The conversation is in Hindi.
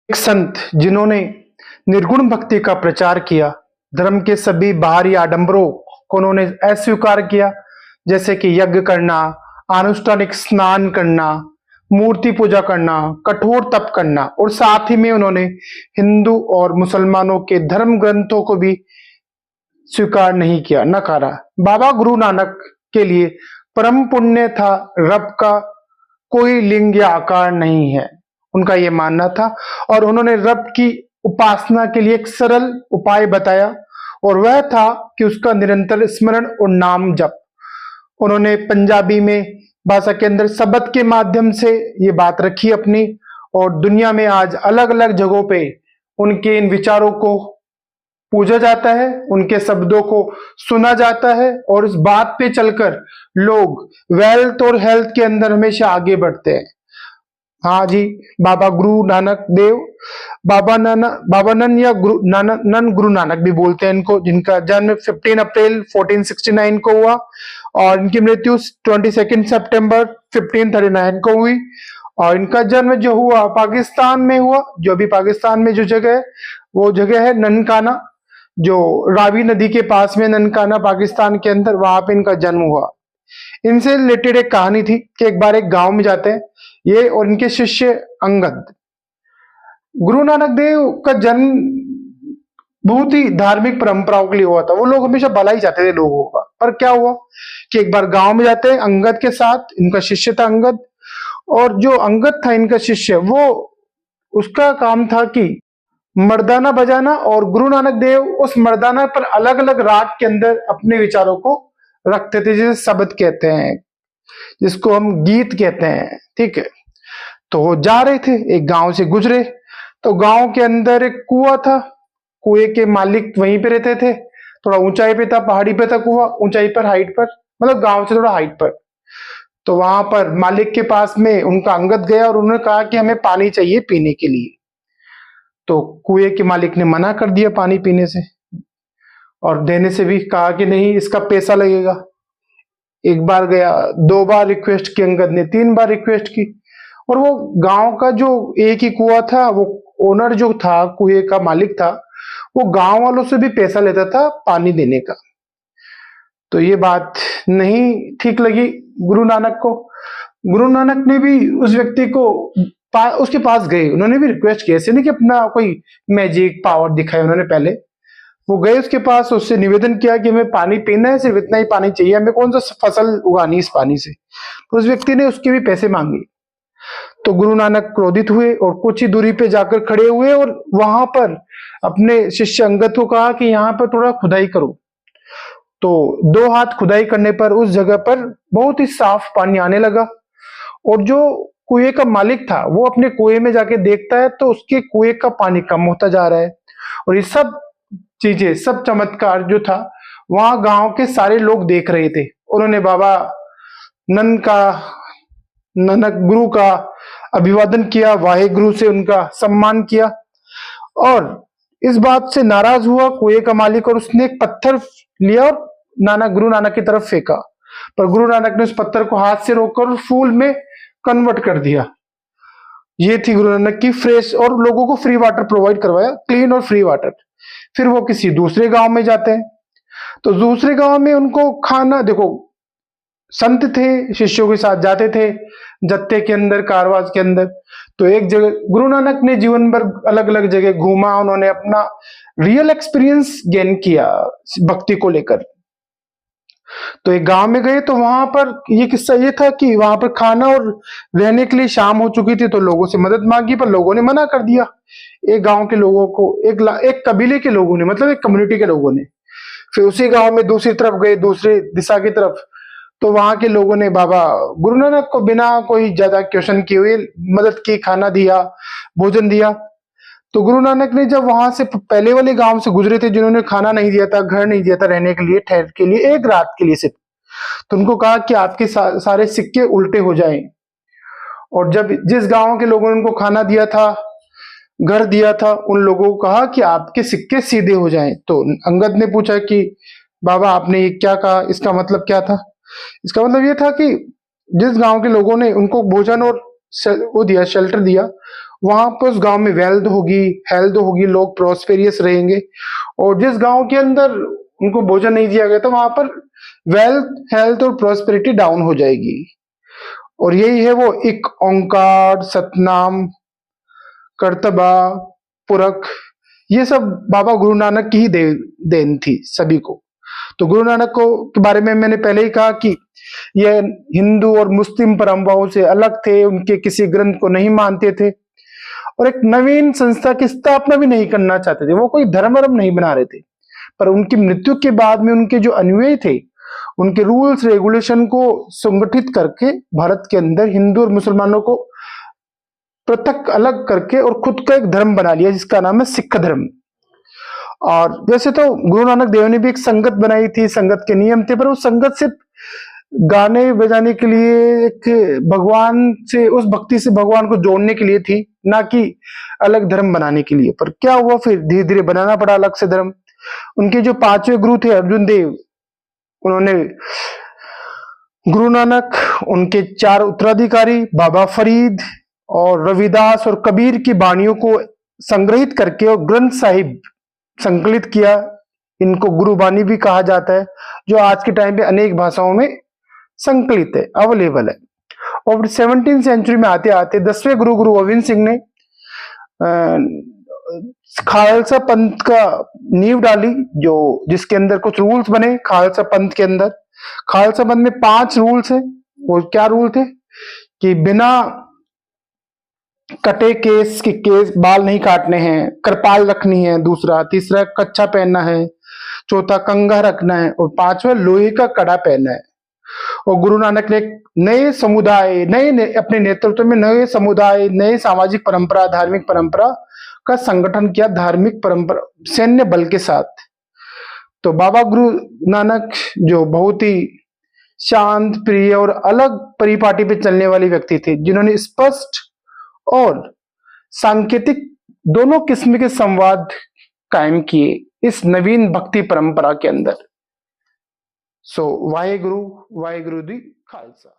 एक संत जिन्होंने निर्गुण भक्ति का प्रचार किया, धर्म के सभी बाहरी आडंबरों को उन्होंने अस्वीकार किया, जैसे कि यज्ञ करना, अनुष्ठानिक स्नान करना, मूर्ति पूजा करना, कठोर तप करना, और साथ ही में उन्होंने हिंदू और मुसलमानों के धर्म ग्रंथों को भी स्वीकार नहीं किया, नकारा। बाबा गुरु नानक के लिए परम पुण्य था, रब का कोई लिंग या आकार नहीं है, उनका यह मानना था। और उन्होंने रब की उपासना के लिए एक सरल उपाय बताया, और वह था कि उसका निरंतर स्मरण और नाम जप। उन्होंने पंजाबी में भाषा के अंदर शब्द के माध्यम से ये बात रखी अपनी, और दुनिया में आज अलग अलग जगहों पे उनके इन विचारों को पूजा जाता है, उनके शब्दों को सुना जाता है, और इस बात पे चलकर लोग वेल्थ और हेल्थ के अंदर हमेशा आगे बढ़ते हैं। हाँ जी, बाबा गुरु नानक देव, बाबा नन या नन गुरु नानक भी बोलते हैं इनको, जिनका जन्म 15 अप्रैल 1469 को हुआ और इनकी मृत्यु 22 सितंबर 1539 को हुई। और इनका जन्म जो हुआ पाकिस्तान में हुआ, जो अभी पाकिस्तान में जो जगह है वो जगह है ननकाना, जो रावी नदी के पास में ननकाना पाकिस्तान के अंदर, वहां पे इनका जन्म हुआ। इनसे रिलेटेड एक कहानी थी कि एक बार एक गांव में जाते हैं ये और इनके शिष्य अंगद। गुरु नानक देव का जन्म बहुत ही धार्मिक परंपराओं के लिए हुआ था, वो लोग हमेशा भला ही चाहते थे लोगों का। पर क्या हुआ कि एक बार गांव में जाते हैं अंगद के साथ, इनका शिष्य था अंगद, और जो अंगद था इनका शिष्य, वो उसका काम था कि मर्दाना बजाना, और गुरु नानक देव उस मर्दाना पर अलग अलग राग के अंदर अपने विचारों को रखते थे, जिसे शब्द कहते हैं, जिसको हम गीत कहते हैं। ठीक है, तो जा रहे थे, एक गांव से गुजरे, तो गांव के अंदर एक कुआं था, कुएं के मालिक वहीं पे रहते थे, थोड़ा ऊंचाई पे था, पहाड़ी पे था कुआं, ऊंचाई पर, हाइट पर, मतलब गांव से थोड़ा हाइट पर। तो वहां पर मालिक के पास में उनका अंगद गया और उन्होंने कहा कि हमें पानी चाहिए पीने के लिए। तो कुएं के मालिक ने मना कर दिया पानी पीने से, और देने से भी कहा कि नहीं, इसका पैसा लगेगा। एक बार गया, 2 बार रिक्वेस्ट की अंगद ने, 3 बार रिक्वेस्ट की, और वो गांव का जो एक ही कुआं था, वो ओनर जो था, कुएं का मालिक था, वो गांव वालों से भी पैसा लेता था पानी देने का। तो ये बात नहीं ठीक लगी गुरु नानक को। गुरु नानक ने भी उस व्यक्ति को उसके पास गए, उन्होंने भी रिक्वेस्ट किया, ऐसे नहीं कि अपना कोई मैजिक पावर दिखाया उन्होंने, पहले वो गए उसके पास, उससे निवेदन किया कि हमें पानी पीना है, सिर्फ इतना ही पानी चाहिए, हमें कौन सा फसल उगानी इस पानी से। तो उस व्यक्ति ने उसके भी पैसे मांगे। तो गुरु नानक क्रोधित हुए और कुछ ही दूरी पे जाकर खड़े हुए, और वहां पर अपने शिष्य अंगद को कहा कि यहाँ पर थोड़ा खुदाई करो। तो 2 हाथ खुदाई करने पर उस जगह पर बहुत ही साफ पानी आने लगा, और जो कुएं का मालिक था वो अपने कुएं में जाके देखता है तो उसके कुएं का पानी कम होता जा रहा है। और ये सब चीजें, सब चमत्कार जो था, वहां गांव के सारे लोग देख रहे थे। उन्होंने बाबा नानक गुरु का अभिवादन किया, वाहे गुरु से उनका सम्मान किया, और इस बात से नाराज हुआ कुएं का मालिक, और उसने एक पत्थर लिया और गुरु नानक की तरफ फेंका। पर गुरु नानक ने उस पत्थर को हाथ से रोककर फूल में कन्वर्ट कर दिया। ये थी गुरु नानक की फ्रेश, और लोगों को फ्री वाटर प्रोवाइड करवाया, क्लीन और फ्री वाटर। फिर वो किसी दूसरे गांव में जाते हैं, तो दूसरे गांव में उनको खाना, देखो संत थे, शिष्यों के साथ जाते थे जत्थे के अंदर, कारवाज के अंदर। तो एक जगह गुरु नानक ने जीवन भर अलग अलग जगह घूमा, उन्होंने अपना रियल एक्सपीरियंस गेन किया भक्ति को लेकर। तो एक गांव में गए, तो वहां पर ये किस्सा ये था कि वहां पर खाना और रहने के लिए शाम हो चुकी थी, तो लोगों से मदद मांगी, पर लोगों ने मना कर दिया। एक गांव के लोगों को, एक कबीले के लोगों ने, मतलब एक कम्युनिटी के लोगों ने। फिर उसी गांव में दूसरी तरफ गए, दूसरी दिशा की तरफ, तो वहां के लोगों ने बाबा गुरु नानक को बिना कोई ज्यादा क्वेश्चन किए हुए मदद की, खाना दिया, भोजन दिया। तो गुरु नानक ने जब वहां से पहले वाले गांव से गुजरे थे, जिन्होंने खाना नहीं दिया था, घर नहीं दिया था रहने के लिए, ठहर के लिए, एक रात के लिए सिर्फ, तो उनको कहा कि आपके सारे सिक्के उल्टे हो जाएं। और जब जिस गांव के लोगों ने उनको खाना दिया था, घर दिया था, उन लोगों को कहा कि आपके सिक्के सीधे हो जाएं। तो अंगद ने पूछा कि बाबा आपने ये क्या कहा, इसका मतलब क्या था? इसका मतलब ये था कि जिस गांव के लोगों ने उनको भोजन और वो दिया, शेल्टर दिया, वहां पर उस गांव में वेल्थ होगी, हेल्थ होगी, लोग प्रोस्पेरियस रहेंगे। और जिस गांव के अंदर उनको भोजन नहीं दिया गया था वहां पर वेल्थ, हेल्थ और प्रोस्पेरिटी डाउन हो जाएगी। और यही है वो एक ओंकार, सतनाम, कर्तबा, पुरख, ये सब बाबा गुरु नानक की ही देन थी सभी को। तो गुरु नानक को के बारे में मैंने पहले ही कहा कि ये हिंदू और मुस्लिम परंपराओं से अलग थे, उनके किसी ग्रंथ को नहीं मानते थे और एक नवीन संस्था की स्थापना भी नहीं करना चाहते थे। वो कोई धर्म वर्म नहीं बना रहे थे, पर उनकी मृत्यु के बाद में उनके जो अनुयायी थे, उनके रूल्स रेगुलेशन को संगठित करके भारत के अंदर हिंदू और मुसलमानों को पृथक अलग करके और खुद का एक धर्म बना लिया जिसका नाम है सिख धर्म। और वैसे तो गुरु नानक देव ने भी एक संगत बनाई थी, संगत के नियम थे, पर वो संगत सिर्फ गाने बजाने के लिए, एक भगवान से, उस भक्ति से भगवान को जोड़ने के लिए थी, ना कि अलग धर्म बनाने के लिए। पर क्या हुआ, फिर धीरे धीरे बनाना पड़ा अलग से धर्म। उनके जो पांचवें गुरु थे अर्जुन देव, उन्होंने गुरु नानक, उनके चार उत्तराधिकारी बाबा फरीद और रविदास और कबीर की वाणियों को संग्रहित करके और ग्रंथ साहिब संकलित किया। इनको गुरुबानी भी कहा जाता है, जो आज के टाइम पे अनेक भाषाओं में संकलित है, अवेलेबल है। और 17वीं सेंचुरी में आते आते 10वें गुरु गुरु गोविंद सिंह ने खालसा पंथ का नींव डाली, जो जिसके अंदर कुछ रूल्स बने खालसा पंथ के अंदर। खालसा पंथ में 5 रूल्स है। वो क्या रूल थे कि बिना कटे केस के बाल नहीं काटने हैं, कृपाल रखनी है, दूसरा, तीसरा कच्छा पहनना है, चौथा कंघा रखना है और 5वां लोहे का कड़ा पहनना है। और गुरु नानक ने नए समुदाय, अपने नेतृत्व में नए समुदाय, नए सामाजिक परंपरा, धार्मिक परंपरा का संगठन किया, धार्मिक परंपरा सैन्य बल के साथ। तो बाबा गुरु नानक जो बहुत ही शांत, प्रिय और अलग परिपाटी पे चलने वाले व्यक्ति थे, जिन्होंने स्पष्ट और सांकेतिक दोनों किस्म के संवाद कायम किए इस नवीन भक्ति परंपरा के अंदर। सो वाहेगुरु, वाहेगुरु दी खालसा।